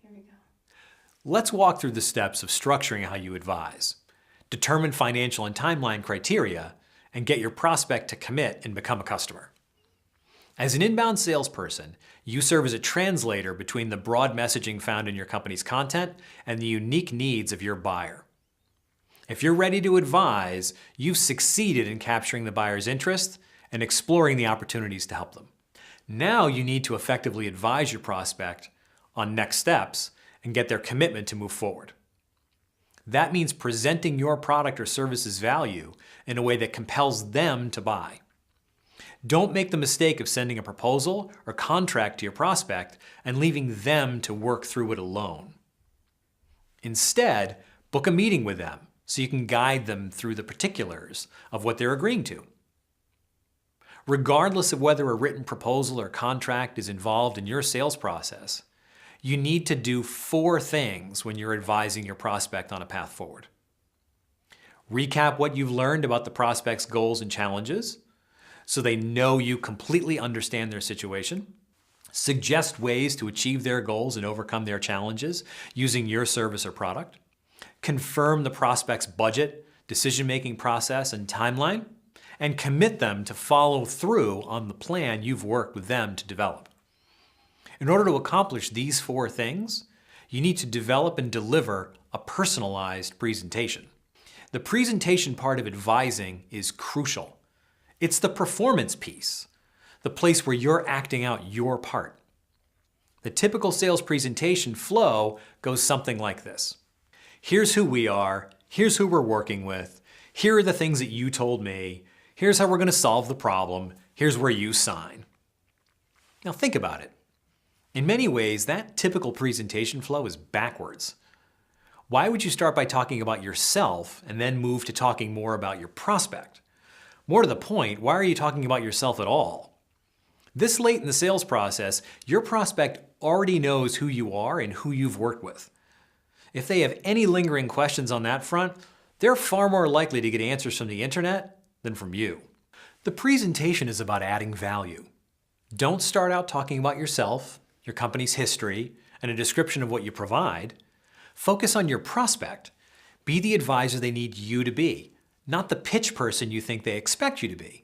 here we go. Let's walk through the steps of structuring how you advise. Determine financial and timeline criteria, and get your prospect to commit and become a customer. As an inbound salesperson, you serve as a translator between the broad messaging found in your company's content and the unique needs of your buyer. If you're ready to advise, you've succeeded in capturing the buyer's interest and exploring the opportunities to help them. Now you need to effectively advise your prospect on next steps and get their commitment to move forward. That means presenting your product or service's value in a way that compels them to buy. Don't make the mistake of sending a proposal or contract to your prospect and leaving them to work through it alone. Instead, book a meeting with them so you can guide them through the particulars of what they're agreeing to. Regardless of whether a written proposal or contract is involved in your sales process, you need to do 4 things when you're advising your prospect on a path forward. Recap what you've learned about the prospect's goals and challenges so they know you completely understand their situation. Suggest ways to achieve their goals and overcome their challenges using your service or product. Confirm the prospect's budget, decision-making process, and timeline, and commit them to follow through on the plan you've worked with them to develop. In order to accomplish these 4 things, you need to develop and deliver a personalized presentation. The presentation part of advising is crucial. It's the performance piece, the place where you're acting out your part. The typical sales presentation flow goes something like this. Here's who we are, here's who we're working with, here are the things that you told me, here's how we're going to solve the problem, here's where you sign. Now think about it. In many ways, that typical presentation flow is backwards. Why would you start by talking about yourself and then move to talking more about your prospect? More to the point, why are you talking about yourself at all? This late in the sales process, your prospect already knows who you are and who you've worked with. If they have any lingering questions on that front, they're far more likely to get answers from the internet than from you. The presentation is about adding value. Don't start out talking about yourself, your company's history, and a description of what you provide. Focus on your prospect. Be the advisor they need you to be, not the pitch person you think they expect you to be.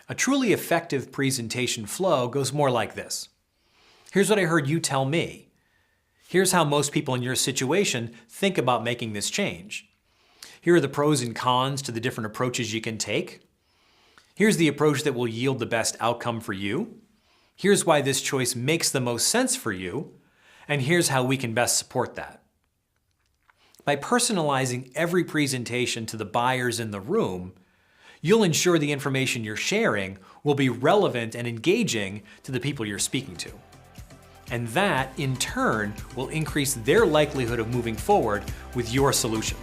A truly effective presentation flow goes more like this. Here's what I heard you tell me. Here's how most people in your situation think about making this change. Here are the pros and cons to the different approaches you can take. Here's the approach that will yield the best outcome for you. Here's why this choice makes the most sense for you, and here's how we can best support that. By personalizing every presentation to the buyers in the room, you'll ensure the information you're sharing will be relevant and engaging to the people you're speaking to. And that, in turn, will increase their likelihood of moving forward with your solution.